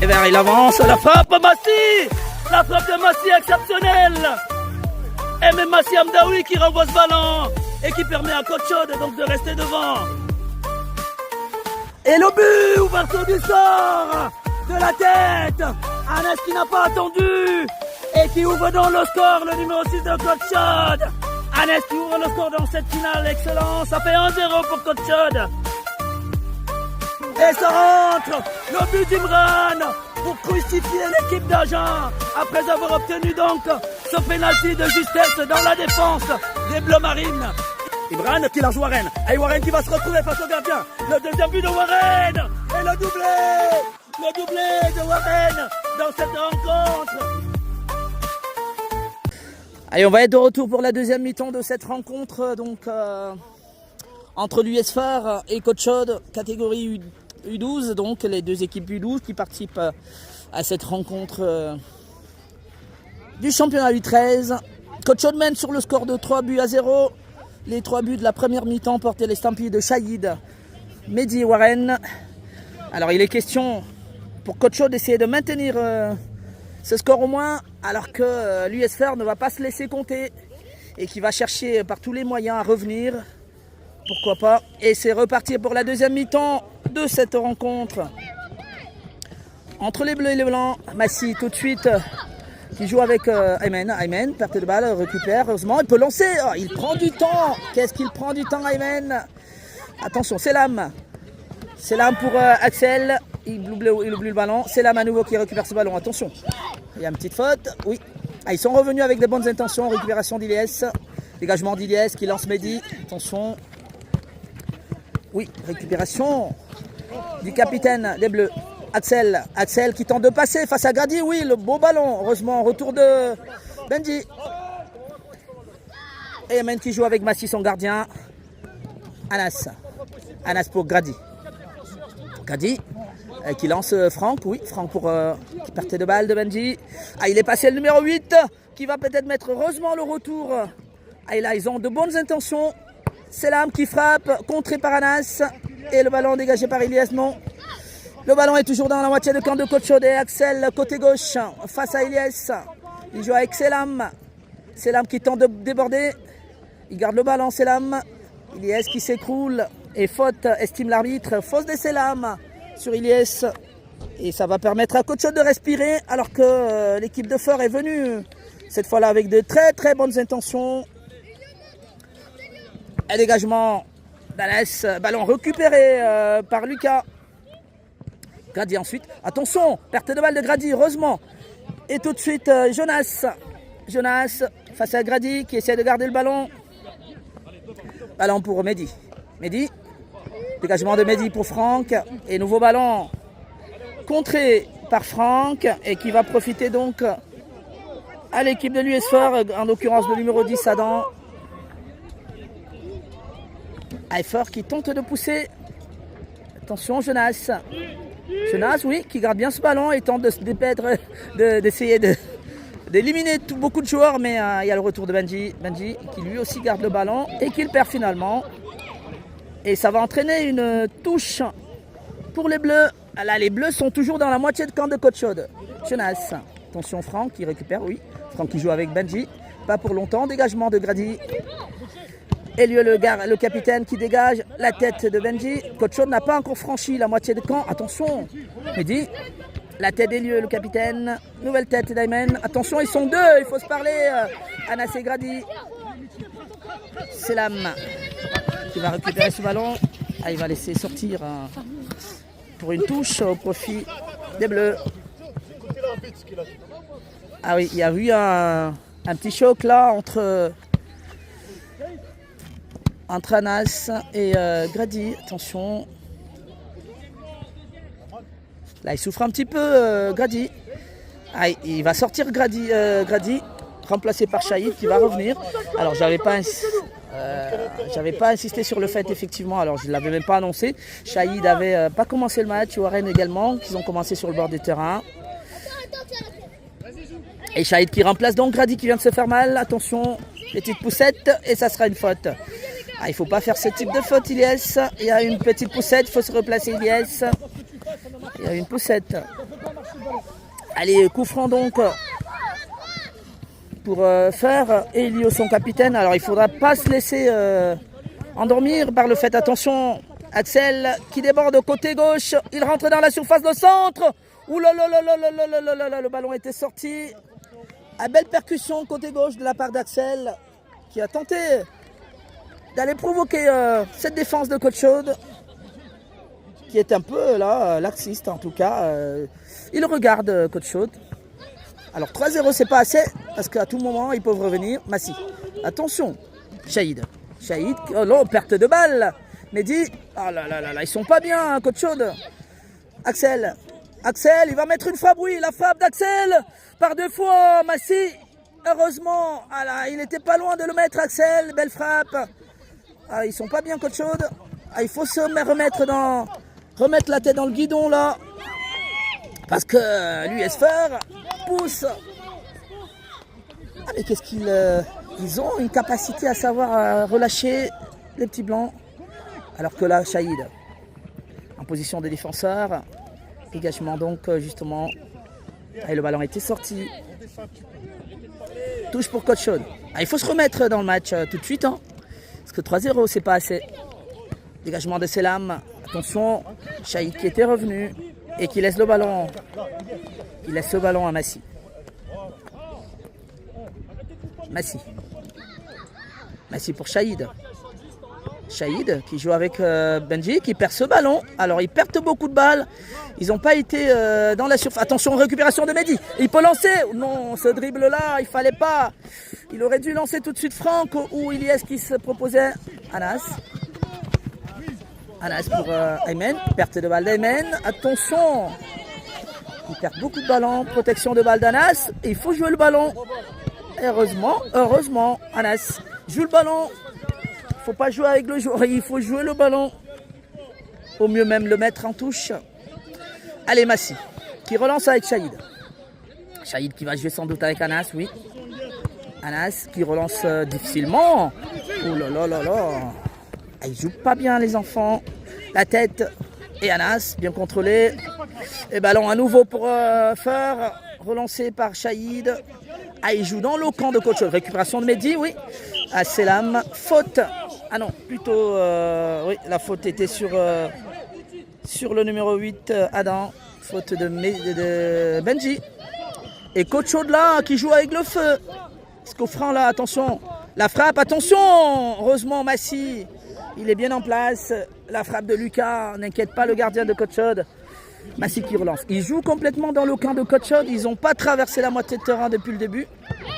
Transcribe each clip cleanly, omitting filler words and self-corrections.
Ever, il avance, la frappe Massi. La frappe de Massi exceptionnelle. Et même Massi Amdaoui qui renvoie ce ballon et qui permet à Coach Chaude donc de rester devant. Et le but, ouverture du sort de la tête. Anas qui n'a pas attendu et qui ouvre dans le score, le numéro 6 de Coach Chaude. Anas qui ouvre le score dans cette finale, excellent. Ça fait 1-0 pour Coach Chaude. Et ça rentre, le but d'Imran pour crucifier l'équipe d'Agen après avoir obtenu donc ce pénalty de justesse dans la défense des Bleus Marines. Imran qui lance Warren, et Warren qui va se retrouver face au gardien. Le deuxième but de Warren et le doublé de Warren dans cette rencontre. Allez, on va être de retour pour la deuxième mi-temps de cette rencontre donc entre l'US Phare et Coach Chaude, catégorie U12, donc les deux équipes U12 qui participent à cette rencontre du championnat U13. Coach Chaude mène sur le score de 3-0. Les 3 buts de la première mi-temps portaient l'estampille de Shahid, Mehdi et Warren. Alors il est question pour Coach Chaude d'essayer de maintenir ce score au moins, alors que l'US Phare ne va pas se laisser compter et qui va chercher par tous les moyens à revenir. Pourquoi pas. Et c'est reparti pour la deuxième mi-temps de cette rencontre entre les bleus et les blancs. Massi tout de suite qui joue avec Aymen. Aymen, perte de balle, récupère. Heureusement, il peut lancer. Oh, il prend du temps. Qu'est-ce qu'il prend du temps, Aymen? Attention, Selam. Selam pour Axel. Il oublie le ballon. Selam à nouveau qui récupère ce ballon. Attention. Il y a une petite faute. Oui. Ah, ils sont revenus avec de bonnes intentions. Récupération d'Iliès. Dégagement d'Iliès qui lance Mehdi. Attention. Oui, récupération du capitaine des Bleus, Axel. Axel qui tente de passer face à Grady. Oui, le beau ballon. Heureusement, retour de Benji. Et Yemen qui joue avec Massi, son gardien. Anas. Anas pour Grady. Grady qui lance Franck. Oui, Franck pour qui partait de balle de Benji. Ah, il est passé le numéro 8 qui va peut-être mettre heureusement le retour. Ah, et là, ils ont de bonnes intentions. Selam qui frappe, contré par Anas. Et le ballon dégagé par Iliès, non. Le ballon est toujours dans la moitié de camp de Coach Chaude. Axel, côté gauche, face à Iliès. Il joue avec Selam. Selam qui tente de déborder. Il garde le ballon, Selam. Iliès qui s'écroule. Et faute, estime l'arbitre. Fausse de Selam sur Iliès. Et ça va permettre à Coach Chaude de respirer. Alors que l'équipe de Phare est venue cette fois-là avec de très très bonnes intentions. Un dégagement d'Anas, ballon récupéré par Lucas. Grady ensuite, attention, perte de balle de Grady, heureusement. Et tout de suite Jonas. Jonas face à Grady qui essaie de garder le ballon. Ballon pour Mehdi. Mehdi, dégagement de Mehdi pour Franck. Et nouveau ballon contré par Franck et qui va profiter donc à l'équipe de l'US Phare, en l'occurrence le numéro 10 Adam. Phare qui tente de pousser. Attention, Jonas. Jonas, oui, qui garde bien ce ballon et tente de se dépêtrer, d'essayer d'éliminer beaucoup de joueurs. Mais il y a le retour de Benji. Benji qui lui aussi garde le ballon et qui le perd finalement. Et ça va entraîner une touche pour les Bleus. Là, les Bleus sont toujours dans la moitié de camp de Coach Chaude. Jonas. Attention, Franck qui récupère, oui. Franck qui joue avec Benji. Pas pour longtemps. Dégagement de Grady. Elieu, le capitaine qui dégage la tête de Benji. Coach Chaude n'a pas encore franchi la moitié de camp. Attention, Mehdi. La tête d'Elieu, le capitaine. Nouvelle tête d'Aymen. Attention, ils sont deux. Il faut se parler. Anas et Grady. Selam qui va récupérer ce ballon. Ah, il va laisser sortir pour une touche au profit des Bleus. Ah oui, il y a eu un petit choc là entre Anas et Grady. Attention. Là, il souffre un petit peu, Grady. Ah, il va sortir Grady, remplacé par Shahid qui va revenir. Alors, j'avais pas insisté sur le fait, effectivement. Alors, je ne l'avais même pas annoncé. Shahid n'avait pas commencé le match. Warren également, qui ont commencé sur le bord du terrain. Et Shahid qui remplace donc Grady qui vient de se faire mal. Attention, petite poussette et ça sera une faute. Ah, il ne faut pas faire ce type de faute, Iliès. Il y a une petite poussette, il faut se replacer, Iliès. Il y a une poussette. Allez, coup franc donc pour faire Elio son capitaine. Alors il ne faudra pas se laisser endormir par le fait. Attention, Axel qui déborde au côté gauche. Il rentre dans la surface de centre. Ouh là là là là là là là là là, le ballon était sorti. À belle percussion côté gauche de la part d'Axel qui a tenté d'aller provoquer cette défense de Coach Chaude qui est un peu là, laxiste en tout cas. Il regarde Coach Chaude. Alors 3-0 c'est pas assez parce qu'à tout moment ils peuvent revenir. Massi, attention, Shahid, oh non, perte de balle. Mehdi, oh là là là là, ils sont pas bien, hein, Coach Chaude. Axel, il va mettre une frappe, oui, la frappe d'Axel par 2 fois, Massi. Heureusement, ah là, il était pas loin de le mettre, Axel, belle frappe. Ah, ils sont pas bien, Coach Chaude. Ah, il faut se remettre la tête dans le guidon là. Parce que l'USFR pousse. Ah mais qu'est-ce qu'ils ils ont une capacité à savoir relâcher les petits blancs. Alors que là, Shahid, en position de défenseur. Dégagement donc justement. Et le ballon était sorti. Touche pour Coach Chaude. Ah, il faut se remettre dans le match tout de suite. Hein, parce que 3-0, c'est pas assez. Dégagement de Selam. Attention, Shahid qui était revenu. Et qui laisse le ballon. Il laisse le ballon à Massi. Massi pour Shahid. Shahid qui joue avec Benji, qui perd ce ballon. Alors ils perdent beaucoup de balles. Ils n'ont pas été dans la surface. Attention, récupération de Mehdi. Il peut lancer. Non, ce dribble-là, il fallait pas. Il aurait dû lancer tout de suite Franck ou Ilyes qui se proposait. Anas pour Aymen. Perte de balle d'Aymen. Attention. Il perd beaucoup de ballons. Protection de balle d'Anas. Il faut jouer le ballon. Heureusement, Anas joue le ballon. Il ne faut pas jouer avec le joueur. Il faut jouer le ballon. Au mieux même le mettre en touche. Allez, Massi qui relance avec Shahid. Shahid qui va jouer sans doute avec Anas, oui. Anas qui relance difficilement. Oh là là là là. Ils jouent pas bien les enfants. La tête et Anas bien contrôlé. Et ballon à nouveau pour faire. Relancé par Shahid. Ah, il joue dans le camp de Coach Chaude. Récupération de Mehdi, oui. Ah, Selam. Faute. Ah non, plutôt oui, la faute était sur le numéro 8, Adam. Faute de Benji. Et Coach Chaude là qui joue avec le feu. Scofran là, attention. La frappe, attention. Heureusement Massi. Il est bien en place. La frappe de Lucas. N'inquiète pas le gardien de Coach Chaude. Massi qui relance. Ils jouent complètement dans le camp de Coach Chaude. Ils n'ont pas traversé la moitié de terrain depuis le début.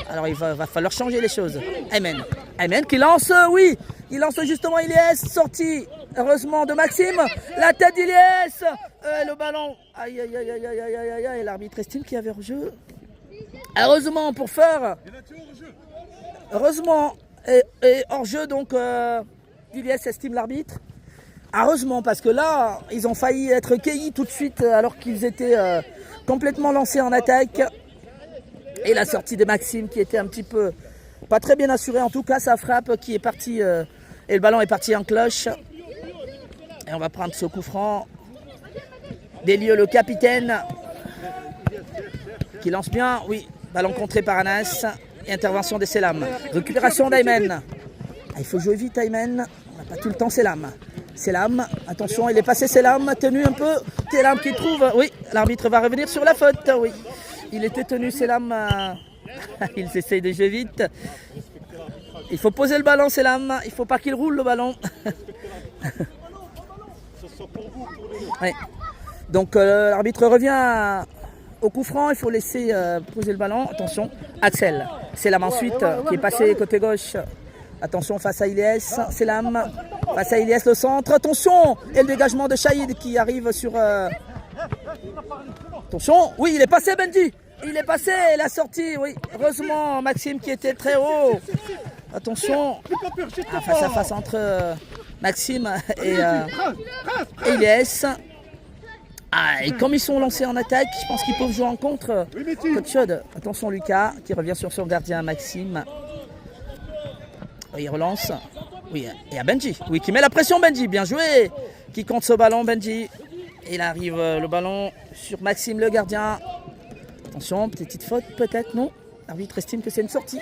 Alors il va falloir changer les choses. Aymen qui lance, oui. Il lance justement Ilyes. Sorti, heureusement, de Maxime. La tête d'Ilyes. Le ballon. Aïe, aïe, aïe, aïe, aïe, aïe, aïe, aïe. L'arbitre estime qu'il y avait hors-jeu. Heureusement pour faire. Heureusement. Et hors-jeu, donc, Ilyes estime l'arbitre. Heureusement, parce que là, ils ont failli être cueillis tout de suite alors qu'ils étaient complètement lancés en attaque. Et la sortie de Maxime qui était un petit peu pas très bien assurée. En tout cas, sa frappe qui est partie et le ballon est parti en cloche. Et on va prendre ce coup franc. Delieu, le capitaine, qui lance bien. Oui, ballon contré par Anas. Et intervention de Selam. Récupération d'Aymen. Il faut jouer vite, Aymen. On n'a pas tout le temps, Selam. Selam, attention, il est passé Selam, tenu un peu. Selam qui trouve, oui, l'arbitre va revenir sur la faute, oui. Il était tenu Selam, il essaye de jouer vite. Il faut poser le ballon Selam, il ne faut pas qu'il roule le ballon. Oui. Donc l'arbitre revient au coup franc, il faut laisser poser le ballon. Attention, Axel, Selam ensuite qui est passé côté gauche. Attention face à Ilyes, Selam, face à Ilyes le centre, attention. Et le dégagement de Shahid qui arrive sur... Attention, oui il est passé Benji. Il est passé, la sortie, oui. Heureusement Maxime qui était très haut. Attention, face à face entre Maxime et Ilyes. Ah, et comme ils sont lancés en attaque, je pense qu'ils peuvent jouer en contre. Coach Chaude. Attention Lucas qui revient sur son gardien Maxime. Il relance. Oui, et à Benji. Oui, qui met la pression Benji. Bien joué. Qui compte ce ballon Benji. Et il arrive le ballon sur Maxime le gardien. Attention, petite faute peut-être, non? L'arbitre estime que c'est une sortie.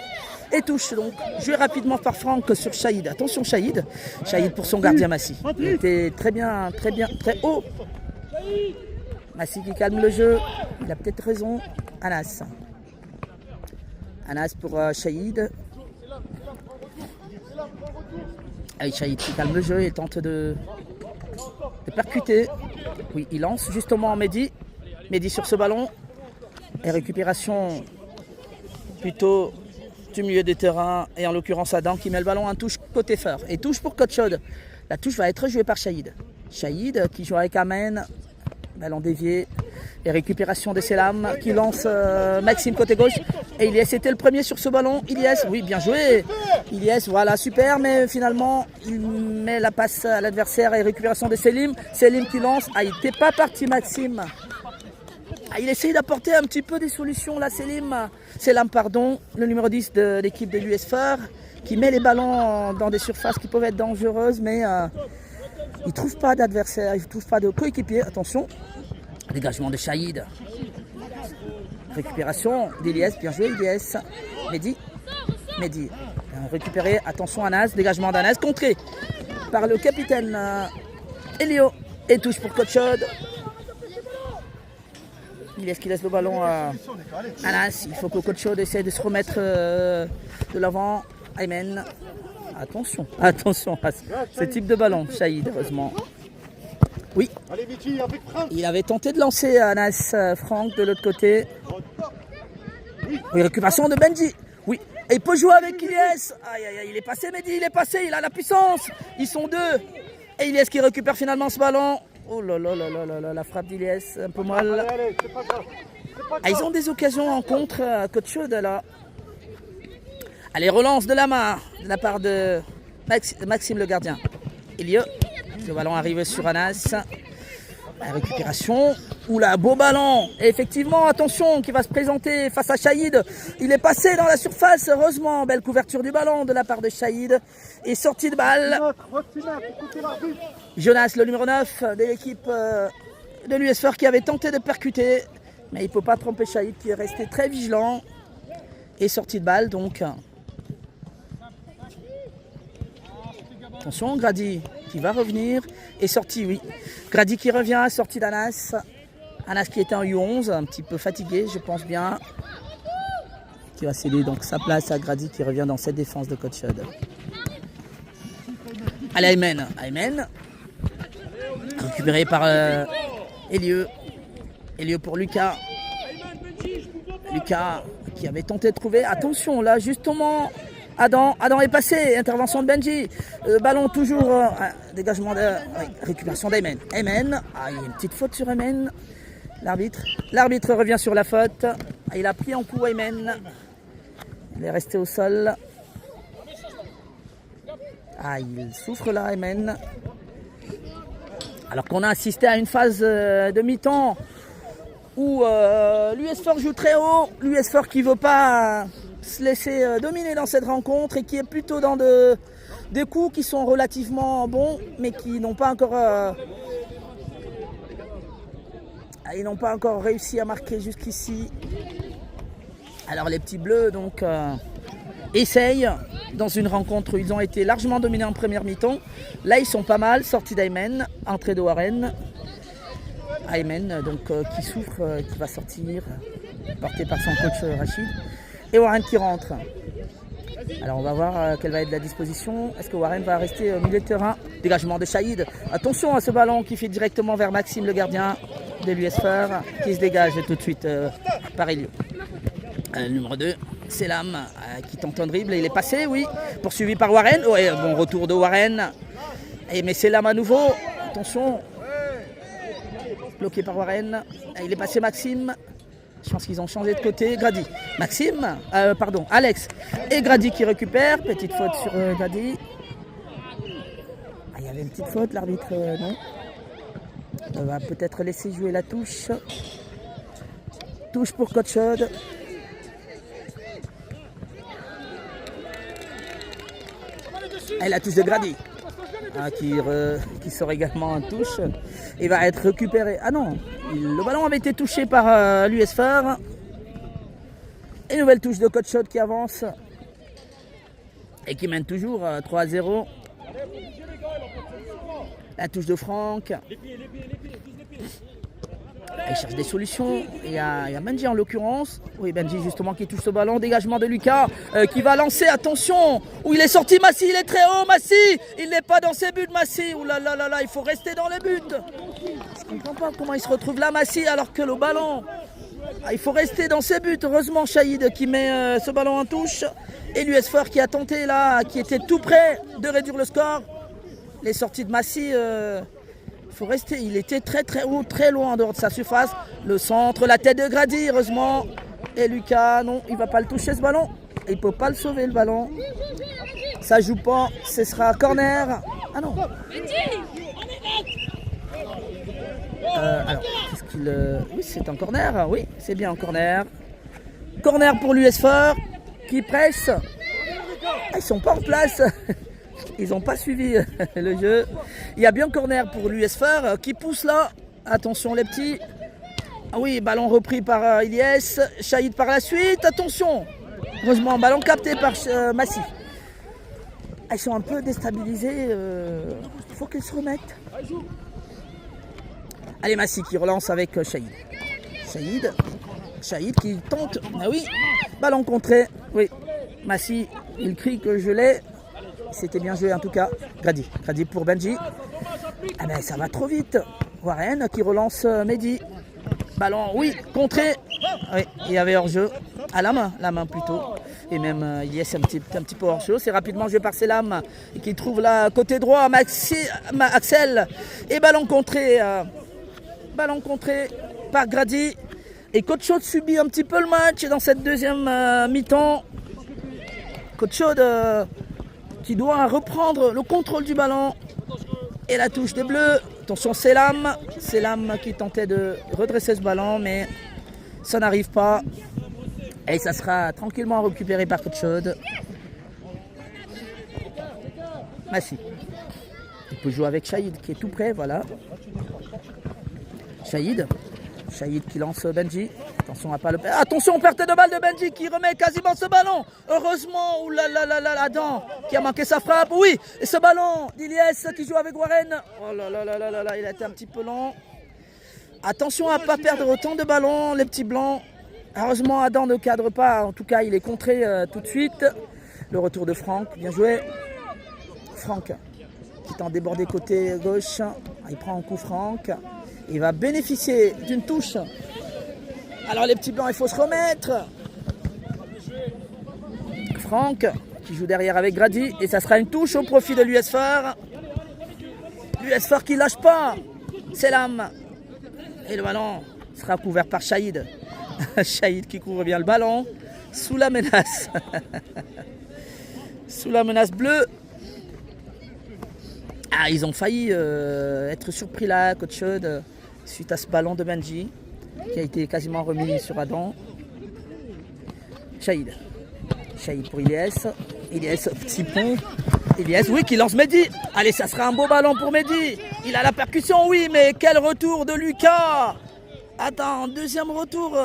Et touche donc, joué rapidement par Franck sur Shahid. Attention Shahid. Shahid pour son gardien Massi. Il était très bien, très haut. Massi qui calme le jeu. Il a peut-être raison. Anas. Anas pour Shahid. Allez, Shahid qui calme le jeu et tente de percuter. Oui, il lance justement Mehdi. Mehdi sur ce ballon. Et récupération plutôt du milieu de terrain. Et en l'occurrence Adam qui met le ballon en touche côté fort. Et touche pour Coach Chaude. La touche va être jouée par Shahid. Shahid qui joue avec Amen. Ballon dévié. Et récupération de Selam qui lance Maxime côté gauche. Et Ilyes était le premier sur ce ballon. Ilyes, oui, bien joué. Ilyes, voilà, super. Mais finalement, il met la passe à l'adversaire et récupération de Selim. Selim qui lance. Ah, il n'était pas parti, Maxime. Ah, il essaye d'apporter un petit peu des solutions là, Selam, pardon, le numéro 10 de l'équipe de l'USFR, qui met les ballons dans des surfaces qui peuvent être dangereuses, mais il ne trouve pas d'adversaire, il ne trouve pas de coéquipier. Attention, dégagement de Shahid. Récupération d'Ilyes, bien joué Ilyes. Mehdi. Récupéré, attention Anas, dégagement d'Anas, contré par le capitaine Elio. Et touche pour Coach Chaude. Ilyes qui laisse le ballon à Anas. Il faut que Coach Chaude essaie de se remettre de l'avant. Aymen. Attention à ce type de ballon, Shahid, heureusement. Oui, il avait tenté de lancer Anas Franck de l'autre côté. Oui, récupération de Benji. Oui, et il peut jouer avec Ilyes. Aïe, il est passé, Mehdi, il a la puissance. Ils sont deux. Et Ilyes qui récupère finalement ce ballon. Oh là là, la frappe d'Ilyes, un peu mal. Ah, ils ont des occasions en contre, Coach Chaude là. Allez, relance de la main de la part de Maxime le gardien. Elio, le ballon arrive sur Anas. La récupération. Oula, beau ballon. Et effectivement, attention, qui va se présenter face à Shahid. Il est passé dans la surface, heureusement. Belle couverture du ballon de la part de Shahid. Et sortie de balle. Jonas, le numéro 9 de l'équipe de l'USFR qui avait tenté de percuter. Mais il ne peut pas tromper Shahid qui est resté très vigilant. Et sortie de balle, donc. Attention, Grady qui va revenir. Et sortie, oui. Grady qui revient, sortie d'Anas. Anas qui était en U11, un petit peu fatigué, je pense bien. Qui va céder donc sa place à Grady qui revient dans cette défense de Coach Chaude. Allez, Aymen. Récupéré par Elio. Elio pour Lucas. Lucas qui avait tenté de trouver. Attention, là, justement, Adam est passé. Intervention de Benji. Ballon toujours. Dégagement de. Récupération d'Aymen. Aymen. Ah, il y a une petite faute sur Aymen. L'arbitre revient sur la faute. Ah, il a pris en coup Aymen. Il est resté au sol. Ah, il souffre là, Aymen. Alors qu'on a assisté à une phase de mi-temps où l'USFR joue très haut. L'USFR qui ne veut pas se laisser dominer dans cette rencontre et qui est plutôt dans des coups qui sont relativement bons, mais qui n'ont pas encore... ils n'ont pas encore réussi à marquer jusqu'ici. Alors les petits bleus donc essayent dans une rencontre où ils ont été largement dominés en première mi-temps. Là ils sont pas mal, sortie d'Aymen, entrée de Warren. Aymen donc qui souffre, qui va sortir, porté par son coach Rachid. Et Warren qui rentre. Alors on va voir quelle va être la disposition. Est-ce que Warren va rester au milieu de terrain? Dégagement de Shahid. Attention à ce ballon qui fait directement vers Maxime le gardien de l'USFR qui se dégage tout de suite par Elio. Numéro 2, Selam qui tente un dribble et il est passé, oui. Poursuivi par Warren. Ouais, bon retour de Warren. Mais Selam à nouveau. Attention. Bloqué par Warren. Il est passé Maxime. Je pense qu'ils ont changé de côté. Grady. Alex. Et Grady qui récupère. Petite faute sur Grady. Il y avait une petite faute, l'arbitre, non. On va peut-être laisser jouer la touche. Touche pour Coach Chaude. Et la touche de Grady. hein, qui sort également en touche et va être récupéré. Ah non, le ballon avait été touché par l'US Phare. Et nouvelle touche de Coach Shot qui avance et qui mène toujours 3-0. La touche de Franck. Il cherche des solutions. Il y a Benji en l'occurrence. Oui, Benji justement qui touche ce ballon. Dégagement de Lucas qui va lancer. Attention. Où il est sorti Massy. Il est très haut Massy. Il n'est pas dans ses buts Massy. Ouh là là là là. Il faut rester dans les buts. Je ne comprends pas comment il se retrouve là Massy alors que le ballon... Ah, il faut rester dans ses buts. Heureusement Shahid qui met ce ballon en touche. Et l'US Phare qui a tenté là. Qui était tout près de réduire le score. Les sorties de Massy... faut rester, il était très très haut, très loin en dehors de sa surface. Le centre, la tête de Grady, heureusement. Et Lucas, non, il ne va pas le toucher ce ballon. Il ne peut pas le sauver le ballon. Ça joue pas, ce sera corner. Ah non. Alors, qu'est-ce qu'il... Oui, c'est un corner, oui, c'est bien un corner. Corner pour l'US Phare qui presse. Ah, ils sont pas en place. Ils n'ont pas suivi le jeu. Il y a bien corner pour l'US Phare qui pousse là. Attention les petits. Ah oui, ballon repris par Ilyes. Shahid par la suite. Attention. Heureusement, ballon capté par Massy. Ah, ils sont un peu déstabilisés. Il faut qu'ils se remettent. Allez, Massy qui relance avec Shahid. Shahid qui tente. Ah oui, ballon contré. Oui, Massy, il crie que je l'ai. C'était bien joué en tout cas. Grady pour Benji. Ah ben ça va trop vite. Warren qui relance Mehdi. Ballon, oui, contré. Oui, il y avait hors-jeu. À la main plutôt. Et même Ilyes un petit peu hors-jeu. C'est rapidement joué par Selam. Qui trouve là côté droit Axel. Et ballon contré. Ballon contré par Grady. Et Coach Shot subit un petit peu le match dans cette deuxième mi-temps. Coach Shot qui doit reprendre le contrôle du ballon. Et la touche des Bleus. Attention, Selam qui tentait de redresser ce ballon, mais ça n'arrive pas. Et ça sera tranquillement récupéré par Coach Shot. Massy. Il peut jouer avec Shahid qui est tout près, voilà. Shahid qui lance Benji. Attention à pas le perdre. Attention, perte de balle de Benji qui remet quasiment ce ballon. Heureusement, Adam qui a manqué sa frappe. Oui, et ce ballon d'Ilyes qui joue avec Warren. Oh là là là là là, il a été un petit peu lent. Attention à ne pas perdre autant de ballons, les petits blancs. Heureusement, Adam ne cadre pas. En tout cas, il est contré tout de suite. Le retour de Franck, bien joué. Franck qui tente déborder côté gauche. Il prend un coup Franck. Il va bénéficier d'une touche. Alors les petits blancs, il faut se remettre. Franck qui joue derrière avec Grady. Et ça sera une touche au profit de l'US Phare. L'US Phare qui lâche pas. Selam. Et le ballon sera couvert par Shahid. Shahid qui couvre bien le ballon. Sous la menace. Sous la menace bleue. Ah, ils ont failli être surpris là, Coach Shot, suite à ce ballon de Benji qui a été quasiment remis sur Adam. Shahid pour Ilyes. Ilyes, petit pont. Ilyes, oui, qui lance Mehdi. Allez, ça sera un beau ballon pour Mehdi. Il a la percussion, oui, mais quel retour de Lucas. Attends, deuxième retour.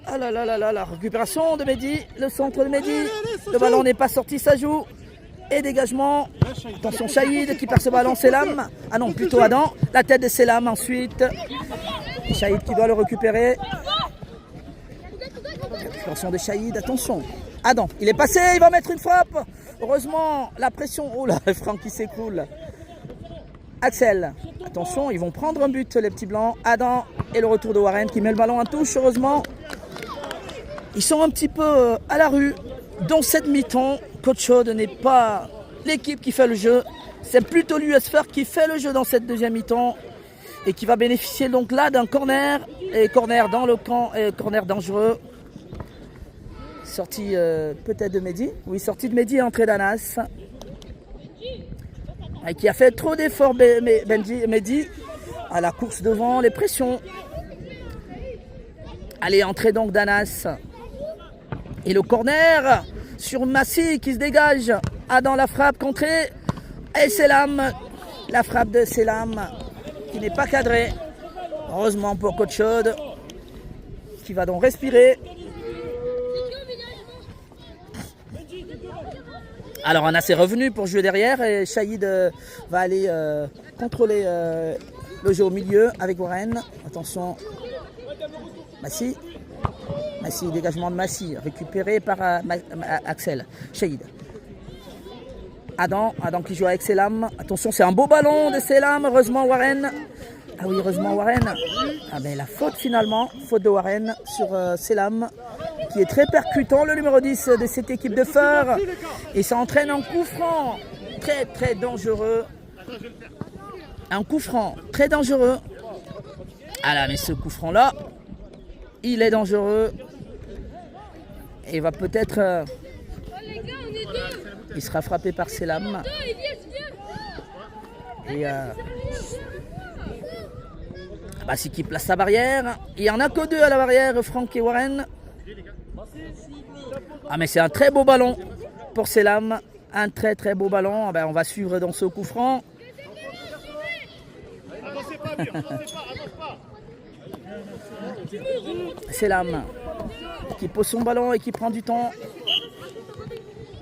Ah là là là là, la récupération de Mehdi. Le centre de Mehdi. Le ballon n'est pas sorti, ça joue. Et dégagement. Attention, Shahid qui perd ce ballon. Selam. Ah non, plutôt Adam. La tête de Selam ensuite. Shahid qui doit le récupérer. Attention de Shahid. Attention. Adam, il est passé. Il va mettre une frappe. Heureusement, la pression. Oh là, Franck qui s'écroule. Axel. Attention, ils vont prendre un but, les petits blancs. Adam et le retour de Warren qui met le ballon en touche. Heureusement, ils sont un petit peu à la rue. Dans cette mi-temps, Coach Shot n'est pas l'équipe qui fait le jeu. C'est plutôt l'US Phare qui fait le jeu dans cette deuxième mi-temps et qui va bénéficier donc là d'un corner. Et corner dans le camp, et corner dangereux. Sortie peut-être de Mehdi. Oui, sortie de Mehdi et entrée d'Anas. Et qui a fait trop d'efforts Mehdi à la course devant, les pressions. Allez, entrée donc d'Anas. Et le corner sur Massy qui se dégage. Adam la frappe contrée. Et Selam La frappe de Selam qui n'est pas cadrée. Heureusement pour Coach Chaude qui va donc respirer. Alors Anas est revenu pour jouer derrière et Shahid va aller contrôler le jeu au milieu avec Warren. Attention, Massi, dégagement de Massi, récupéré par Axel. Shahid. Adam qui joue avec Selam. Attention, c'est un beau ballon de Selam. Heureusement Warren. Ah oui, heureusement Warren. Ah ben la faute finalement, faute de Warren sur Selam, qui est très percutant, le numéro 10 de cette équipe de Feur. Et ça entraîne un coup franc très très dangereux. Un coup franc très dangereux. Ah là, mais ce coup franc là, il est dangereux. Et va peut-être... il sera frappé par Selam. Et Bassi qui place sa barrière. Il n'y en a que deux à la barrière, Franck et Warren. Ah mais c'est un très beau ballon pour Selam. Un très très beau ballon. Ah ben, on va suivre dans ce coup franc. Selam qui pose son ballon et qui prend du temps.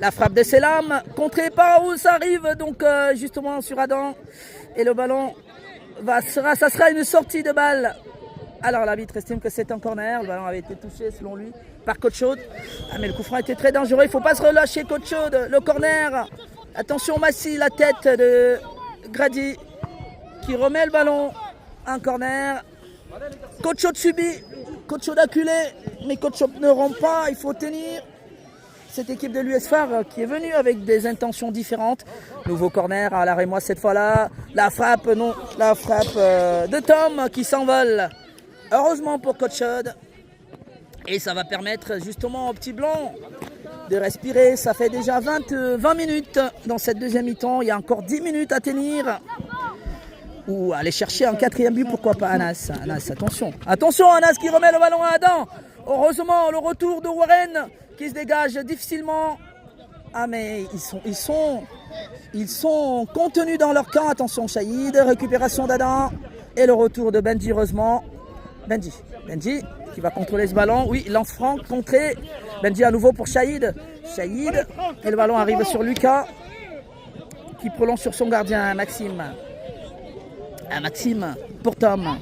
La frappe de Selam, contrée par où ça arrive donc justement sur Adam. Et le ballon ça sera une sortie de balle. Alors l'arbitre estime que c'est un corner. Le ballon avait été touché selon lui par Coach Chaude. Ah mais le coup franc était très dangereux. Il ne faut pas se relâcher Coach Chaude. Le corner. Attention Massi, la tête de Grady qui remet le ballon. Un corner. Coach Chaude subit. Coach Chaude acculé. Mais Coach Chaude ne rompt pas. Il faut tenir. Cette équipe de l'US Far qui est venue avec des intentions différentes. Nouveau corner à la Rémois cette fois-là. La frappe de Tom qui s'envole. Heureusement pour Coach Chaude. Et ça va permettre justement au petit blanc de respirer. Ça fait déjà 20 minutes dans cette deuxième mi-temps. Il y a encore 10 minutes à tenir. Ou aller chercher un quatrième but, pourquoi pas Anas. Anas, attention. Attention Anas qui remet le ballon à Adam. Heureusement le retour de Warren qui se dégage difficilement. Ah mais ils sont contenus dans leur camp. Attention Shahid, récupération d'Adam. Et le retour de Benji heureusement. Benji qui va contrôler ce ballon. Oui, lance franc, contré. Benji à nouveau pour Shahid. Et le ballon arrive sur Lucas qui prolonge sur son gardien Maxime. Maxime pour Tom.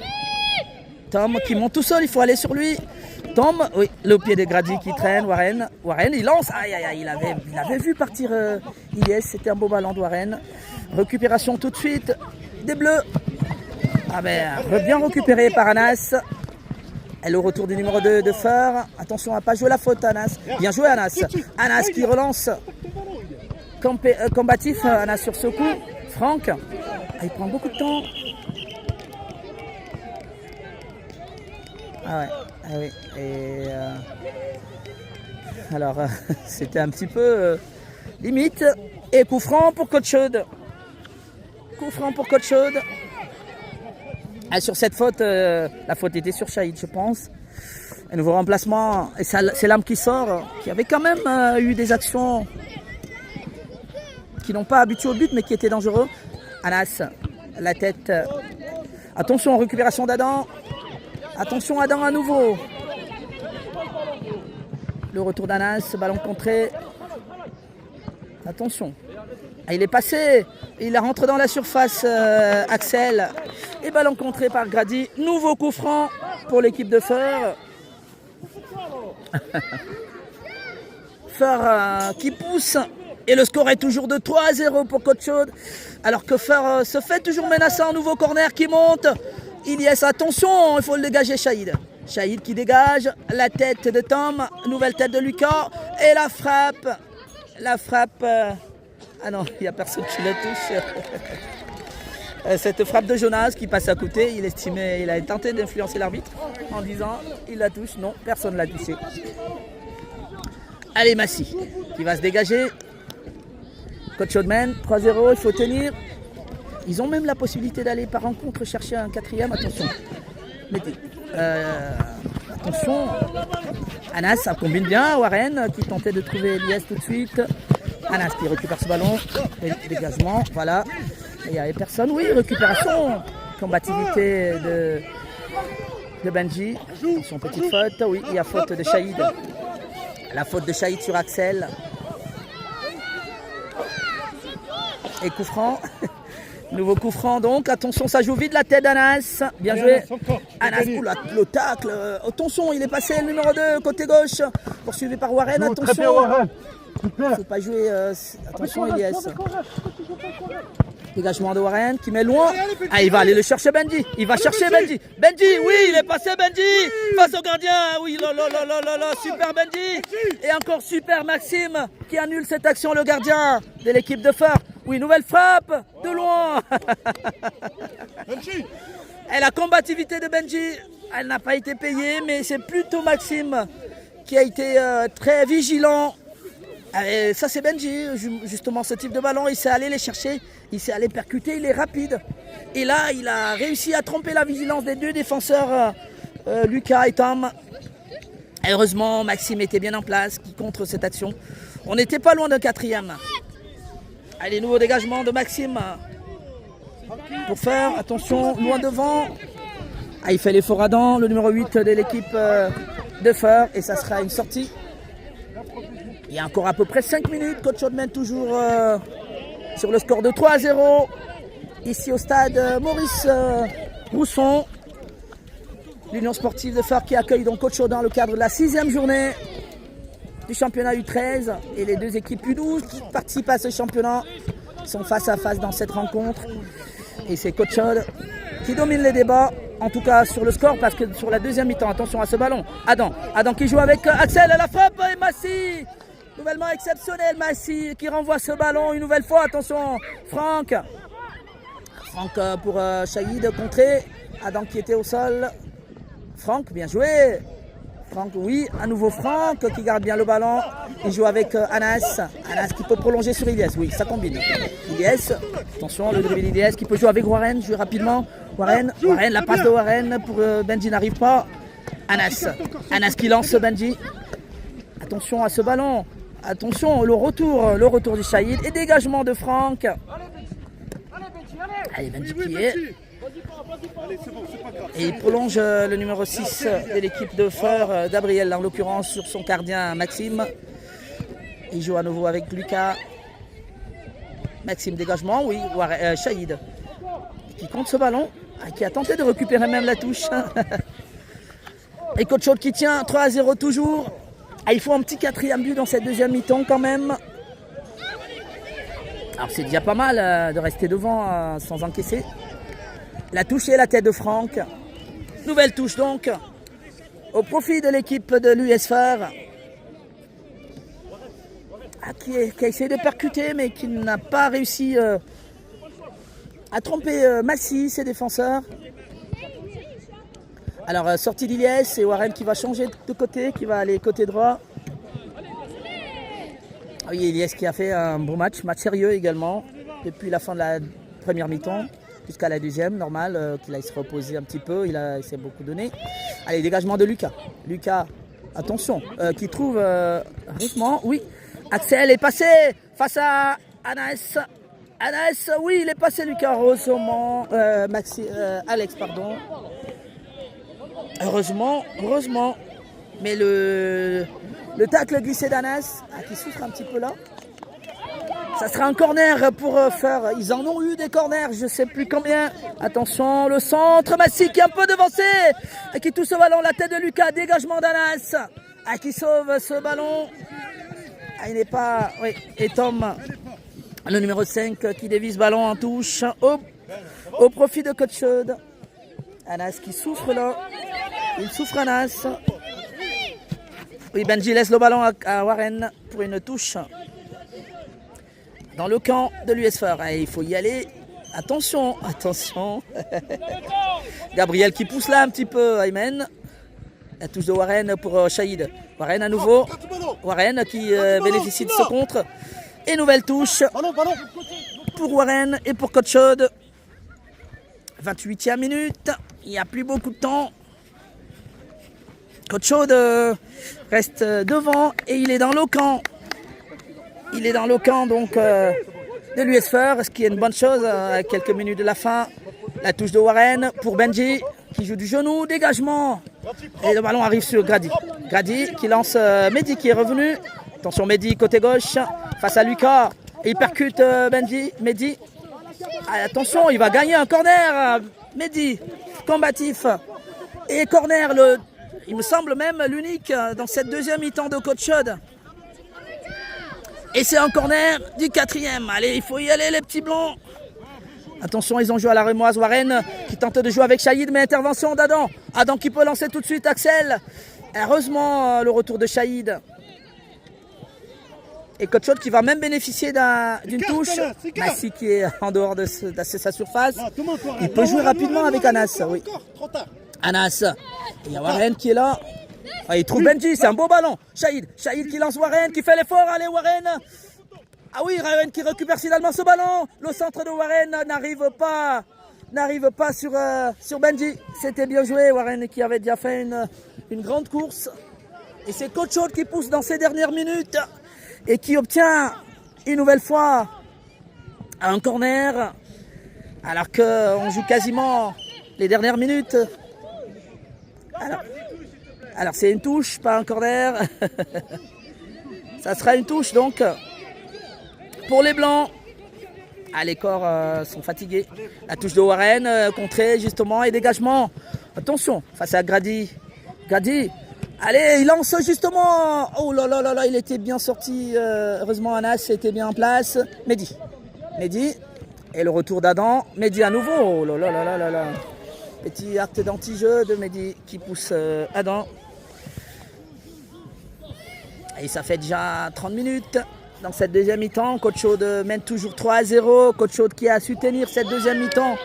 Tom qui monte tout seul, il faut aller sur lui. Tom, oui, le pied de Grady qui traîne, Warren, il lance, aïe, il avait vu partir Ilyes, c'était un beau ballon de Warren. Récupération tout de suite des Bleus. Ah ben, bien récupéré par Anas. Et le retour du numéro 2 de Feur. Attention à ne pas jouer la faute Anas. Bien joué Anas. Anas qui relance. Combatif Anas sur ce coup. Franck, il prend beaucoup de temps. Ah oui. Et alors, c'était un petit peu limite. Et coup franc pour Coach Chaude. Ah, sur cette faute, la faute était sur Shahid, je pense. Un nouveau remplacement. Et c'est l'âme qui sort, qui avait quand même eu des actions qui n'ont pas habitué au but, mais qui étaient dangereux. Anas, la tête. Attention, récupération d'Adam. Attention Adam à nouveau. Le retour d'Anas, ballon contré. Attention. Ah, il est passé. Il rentre dans la surface Axel. Et ballon contré par Grady. Nouveau coup franc pour l'équipe de Feur. Feur qui pousse. Et le score est toujours de 3-0 pour Coach Chaude. Alors que Feur se fait toujours menaçant. Nouveau corner qui monte. Ilyes, attention, il faut le dégager Shahid. Shahid qui dégage, la tête de Tom, nouvelle tête de Lucas, et la frappe. Ah non, il n'y a personne qui la touche. Cette frappe de Jonas qui passe à côté, il a tenté d'influencer l'arbitre en disant il la touche. Non, personne ne l'a touché. Allez, Massi qui va se dégager. Coach Oldman, 3-0, il faut tenir. Ils ont même la possibilité d'aller par rencontre chercher un quatrième. Attention. Attention. Anas, ça combine bien. Warren qui tentait de trouver Ilyes tout de suite. Anas qui récupère ce ballon. Dégagement. Voilà. il n'y avait personne. Oui, récupération. Combativité de Benji. Son petite faute. Oui, il y a faute de Shahid. La faute de Shahid sur Axel. Et coup franc. Nouveau coup franc donc. Attention, ça joue vite la tête d'Anas. Bien joué. Anas, le tacle. Attention, il est passé le numéro 2, côté gauche. Poursuivi par Warren. Attention. Il ne faut pas jouer. Attention, Elias. Dégagement de Warren qui met loin. Ah, il va aller le chercher, Benji. Il va chercher Benji. Benji, oui, il est passé, Benji. Face au gardien. Oui, super Benji. Et encore super Maxime qui annule cette action, le gardien de l'équipe de Feur. Oui, nouvelle frappe de loin. Et la combativité de Benji, elle n'a pas été payée, mais c'est plutôt Maxime qui a été très vigilant. Et ça, c'est Benji, justement, ce type de ballon. Il s'est allé les chercher, il s'est allé percuter, il est rapide. Et là, il a réussi à tromper la vigilance des deux défenseurs, Lucas et Tom. Et heureusement, Maxime était bien en place, qui contre cette action. On n'était pas loin d'un 4e. Allez, nouveau dégagement de Maxime. Pour faire, attention, loin devant. Ah, il fait l'effort Adam, le numéro 8 de l'équipe de Feur. Et ça sera une sortie. Il y a encore à peu près 5 minutes. Coach Chaude mène toujours sur le score de 3-0. Ici au stade Maurice Rousson. L'Union sportive de Feur qui accueille donc Coach Chaude dans le cadre de la 6e journée du championnat U13. Et les deux équipes U12 qui participent à ce championnat sont face à face dans cette rencontre. Et c'est Coach Chaude qui domine les débats. En tout cas sur le score, parce que sur la deuxième mi-temps, attention à ce ballon. Adam qui joue avec Axel à la frappe et Massy. Nouvellement exceptionnel, Massy qui renvoie ce ballon une nouvelle fois. Attention, Franck pour Shahid contré. Adam qui était au sol. Franck, bien joué. Franck, oui, à nouveau Franck qui garde bien le ballon. Il joue avec Anas. Anas qui peut prolonger sur Iliès. Oui, ça combine. Iliès, attention, le dribble d'Iliès qui peut jouer avec Warren. Joue rapidement. Warren, la passe de Warren pour Benji n'arrive pas. Anas qui lance Benji. Attention à ce ballon. Attention, le retour du Shahid et dégagement de Franck. Allez, Benji qui est. Et il prolonge le numéro 6 de l'équipe de Feur, Gabriel en l'occurrence, sur son gardien Maxime. Il joue à nouveau avec Lucas. Maxime, dégagement, oui, Shahid qui compte ce ballon, qui a tenté de récupérer même la touche. Et Coach Chaude qui tient 3-0 toujours. Il faut un petit 4e but dans cette deuxième mi-temps quand même. Alors c'est déjà pas mal de rester devant sans encaisser. La touche et la tête de Franck. Nouvelle touche donc au profit de l'équipe de l'USFR. Qui a essayé de percuter mais qui n'a pas réussi à tromper Massy, ses défenseurs. Alors sortie d'Iliès et Warren qui va changer de côté, qui va aller côté droit. Oui, Iliès qui a fait un bon match sérieux également, depuis la fin de la première mi-temps jusqu'à la deuxième, normal, qu'il aille se reposer un petit peu, il s'est beaucoup donné. Allez, dégagement de Lucas. Lucas, attention, qui trouve rythme, oui. Axel est passé face à Anas. Anas, oui, il est passé Lucas, heureusement. Alex, pardon. Heureusement. Mais le tacle glissé d'Anas, qui souffre un petit peu là. Ça sera un corner pour faire. Ils en ont eu des corners, je ne sais plus combien. Attention, le centre, Massy qui est un peu devancé. Et qui touche ce ballon, la tête de Lucas, dégagement d'Anas. Qui sauve ce ballon. Il n'est pas. Oui, et Tom, le numéro 5, qui dévie ce ballon en touche. Au profit de Coach Chaude. Anas qui souffre là. Il souffre Anas. Oui, Benji laisse le ballon à Warren pour une touche. Dans le camp de l'USFR. Il faut y aller. Attention. Gabriel qui pousse là un petit peu Aymen. La touche de Warren pour Shahid. Warren à nouveau. Warren qui bénéficie de ce contre. Et nouvelle touche pour Warren et pour Coach Chaude. 28e minute. Il n'y a plus beaucoup de temps. Coach Chaude reste devant et il est dans le camp. Donc de l'US Fur, ce qui est une bonne chose à quelques minutes de la fin. La touche de Warren pour Benji qui joue du genou, dégagement. Et le ballon arrive sur Grady. Grady qui lance Mehdi qui est revenu. Attention Mehdi côté gauche face à Lucas. Et il percute Benji, Mehdi. Attention, il va gagner un corner. Mehdi, combatif. Et corner, il me semble même l'unique dans cette deuxième mi-temps de Coach Chaude. Et c'est un corner du 4e. Allez, il faut y aller les petits blonds. Attention, ils ont joué à la rémoise. Warren qui tente de jouer avec Shahid, mais intervention d'Adam. Adam qui peut lancer tout de suite Axel. Heureusement, le retour de Shahid. Et Coach Chaude qui va même bénéficier d'une touche. Massi qui est en dehors de sa surface. Il peut jouer rapidement avec Anas. Oui. Anas. Et il y a Warren qui est là. Ah, il trouve Benji, c'est un beau ballon. Shahid qui lance Warren, qui fait l'effort. Allez Warren. Ah oui, Warren qui récupère finalement ce ballon. Le centre de Warren n'arrive pas sur Benji. C'était bien joué. Warren qui avait déjà fait une grande course. Et c'est Coach Chaude qui pousse dans ces dernières minutes et qui obtient une nouvelle fois un corner. Alors qu'on joue quasiment les dernières minutes. Alors c'est une touche, pas un corner. Ça sera une touche donc. Pour les Blancs, les corps sont fatigués. La touche de Warren, contrée justement et dégagement. Attention, face à Grady. Grady, allez, il lance justement. Oh là là là là, il était bien sorti. Heureusement, Anas était bien en place. Mehdi. Et le retour d'Adam. Mehdi à nouveau. Oh là là là là là là. Petit acte d'anti-jeu de Mehdi qui pousse Adam. Et ça fait déjà 30 minutes. Dans cette deuxième mi-temps, Coach Chaude mène toujours 3-0. Coach Chaude qui a su tenir cette deuxième mi-temps,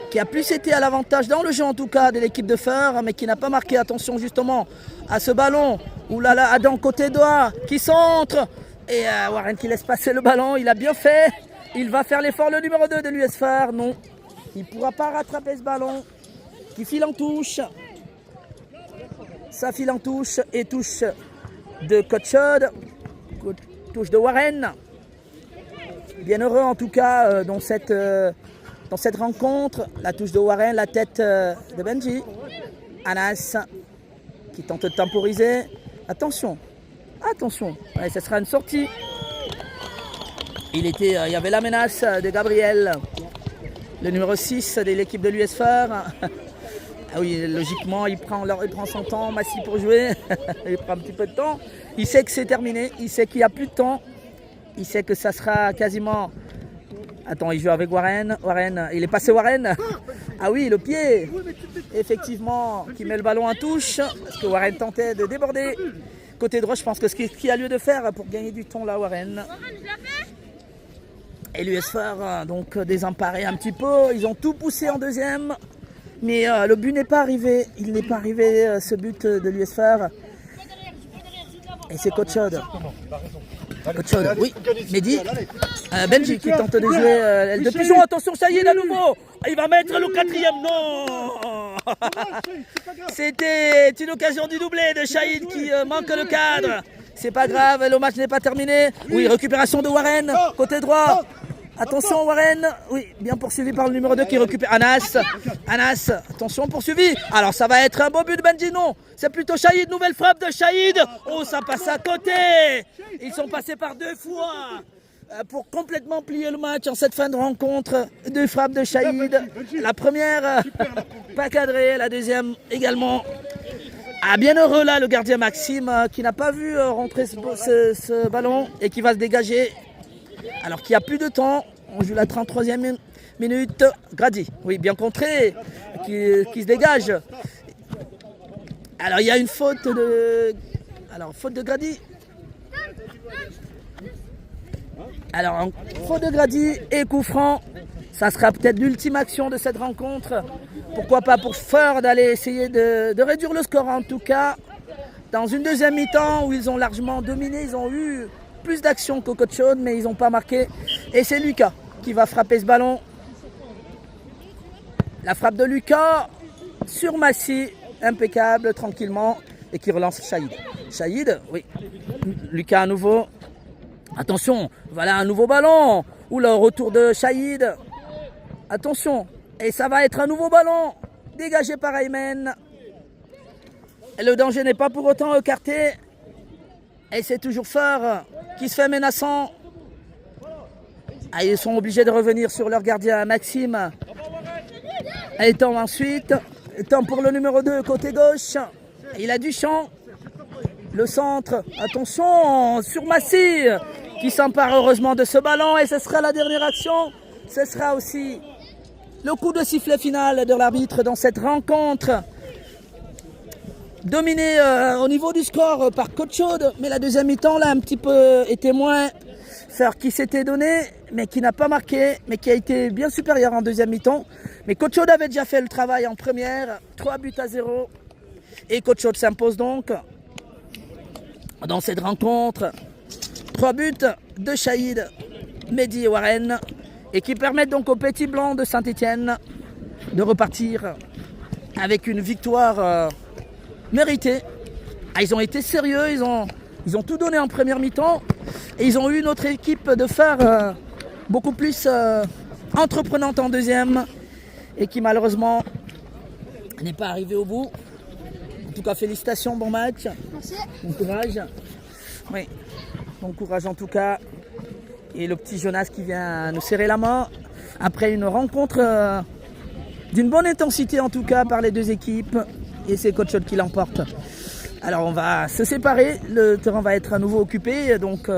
qui a plus été à l'avantage dans le jeu en tout cas de l'équipe de Fur, mais qui n'a pas marqué. Attention justement à ce ballon. Ouh là là, Adam côté droit qui centre. Et Warren qui laisse passer le ballon. Il a bien fait. Il va faire l'effort, le numéro 2 de l'US Fur. Non, il ne pourra pas rattraper ce ballon qui file en touche. Ça file en touche et touche de Coach Chaude. Touche de Warren. Bien heureux en tout cas dans cette rencontre. La touche de Warren, la tête de Benji. Anas qui tente de temporiser. Attention. Ouais, ce sera une sortie. Il y avait la menace de Gabriel, le numéro 6 de l'équipe de l'US Fur. Ah oui, logiquement, il prend son temps, Massi, pour jouer. Il prend un petit peu de temps. Il sait que c'est terminé. Il sait qu'il n'y a plus de temps. Il sait que ça sera quasiment... Attends, il joue avec Warren. Il est passé Warren. Ah oui, le pied. Effectivement, qui met le ballon en touche. Parce que Warren tentait de déborder. Côté droit, je pense que ce qu'il y a lieu de faire pour gagner du temps là, Warren. Et l'US Fur, donc désemparé un petit peu. Ils ont tout poussé en deuxième. Mais le but n'est pas arrivé. Il n'est pas arrivé, ce but de l'US Fur. Et c'est Coach Chaude. Coach Chaude, oui. Mehdi. Benji qui tente de jouer l'aile de pigeon. Attention, Shahid à nouveau. Il va mettre le 4e. Non. C'était une occasion du doublé de Shahid qui manque le cadre. C'est pas grave, le match n'est pas terminé. Oui, récupération de Warren, côté droit. Attention Warren, oui, bien poursuivi par le numéro 2 qui récupère Anas, attention poursuivi. Alors ça va être un beau but de Benji, non. C'est plutôt Shahid, nouvelle frappe de Shahid. Oh, ça passe à côté. Ils sont passés par 2 fois pour complètement plier le match en cette fin de rencontre. 2 frappes de Shahid. La première, pas cadrée, la deuxième également. Ah, bien heureux là, le gardien Maxime qui n'a pas vu rentrer ce ballon et qui va se dégager. Alors qu'il n'y a plus de temps, on joue la 33e minute. Grady, oui, bien contré, qui se dégage. Alors il y a une faute de Grady. Alors faute de Grady et coup franc. Ça sera peut-être l'ultime action de cette rencontre. Pourquoi pas pour Fur d'aller essayer de réduire le score en tout cas. Dans une deuxième mi-temps où ils ont largement dominé, ils ont eu plus d'action qu'au Coach Chaude, mais ils n'ont pas marqué. Et c'est Lucas qui va frapper ce ballon. La frappe de Lucas sur Massi, impeccable, tranquillement, et qui relance Shahid. Shahid, oui. Lucas à nouveau. Attention, voilà un nouveau ballon. Oula, retour de Shahid. Attention. Et ça va être un nouveau ballon. Dégagé par Aymen. Et le danger n'est pas pour autant écarté. Et c'est toujours Feur qui se fait menaçant. Ah, ils sont obligés de revenir sur leur gardien Maxime. Et temps ensuite. Temps pour le numéro 2 côté gauche. Il a du champ. Le centre. Attention sur Massy qui s'empare heureusement de ce ballon. Et ce sera la dernière action. Ce sera aussi le coup de sifflet final de l'arbitre dans cette rencontre. Dominé au niveau du score par Coach Chaude, mais la deuxième mi-temps là un petit peu était moins faire qui s'était donné, mais qui n'a pas marqué, mais qui a été bien supérieur en deuxième mi-temps. Mais Coach Chaude avait déjà fait le travail en première, 3-0. Et Coach Chaude s'impose donc dans cette rencontre. 3 buts de Shahid, Mehdi et Warren, et qui permettent donc aux Petits Blancs de Saint-Étienne de repartir avec une victoire méritée. Ah, ils ont été sérieux, ils ont tout donné en première mi-temps et ils ont eu notre équipe de faire beaucoup plus entreprenante en deuxième et qui malheureusement n'est pas arrivée au bout. En tout cas, félicitations, bon match. Merci. Bon courage. Oui, bon courage en tout cas. Et le petit Jonas qui vient nous serrer la main après une rencontre d'une bonne intensité en tout cas par les deux équipes. Et c'est Coach Chaude qui l'emporte. Alors on va se séparer, le terrain va être à nouveau occupé, donc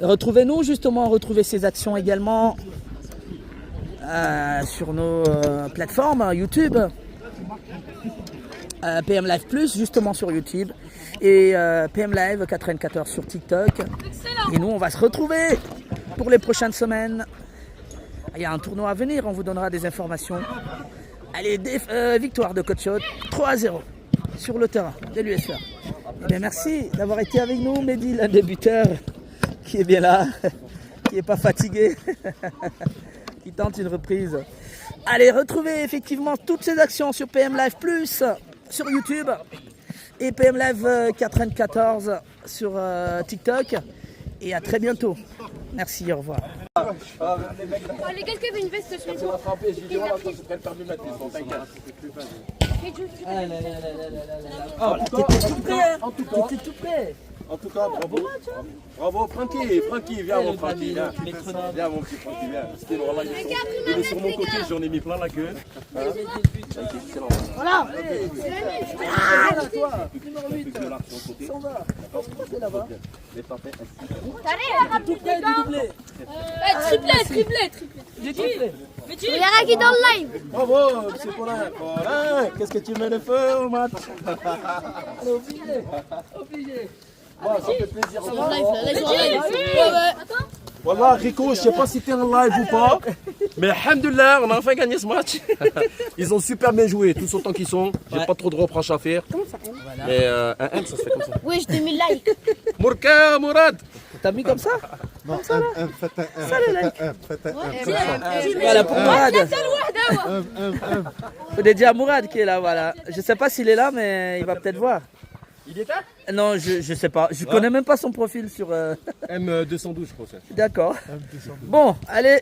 retrouvez-nous justement, retrouvez ces actions également sur nos plateformes YouTube, PM Live Plus justement sur YouTube et PM Live 94 sur TikTok. Et nous on va se retrouver pour les prochaines semaines. Il y a un tournoi à venir, on vous donnera des informations. Allez, victoire de Coach Chaude, 3-0 sur le terrain de l'USFR. Eh bien, merci d'avoir été avec nous, Mehdi, l'un des buteurs, qui est bien là, qui n'est pas fatigué, qui tente une reprise. Allez, retrouvez effectivement toutes ces actions sur PM Live Plus, sur YouTube, et PM Live 94 sur TikTok. Et à très bientôt. Merci, au revoir. Les gars, qui avait une veste chez toi? Oh, t'étais tout prêt, hein? T'étais tout prêt. En tout cas, bravo. Bravo, Francky, viens mon Francky, viens. Viens mon petit Francky, viens. C'était voilà, il est sur mon côté, j'en ai mis plein la queue. Voilà. Numéro 8. S'en va. C'est là-bas. Allez, Tout prêt du doublé. triplé. J'ai triplé. Il y a qui dans le live. Bravo, c'est Paulin. Paulin, qu'est-ce que tu mets le feu au match? Allez, obligé. Bon, ça fait plaisir. Attends. Voilà, Rico, je sais pas si t'es en live ou pas, mais alhamdoulilah, on a enfin gagné ce match. Ils ont super bien joué, tous autant qu'ils sont. J'ai pas trop de reproches à faire. Mais un M, ça se fait comme ça. Oui, je t'ai mis le like. Mourka, Mourad. T'as mis comme ça? Non, faites un Voilà pour Mourad. Faut déjà Mourad qui est là, voilà. Je sais pas s'il est là, mais il va peut-être voir. Il était Non, je sais pas. Je connais même pas son profil sur. M212, je crois. D'accord. Bon, allez.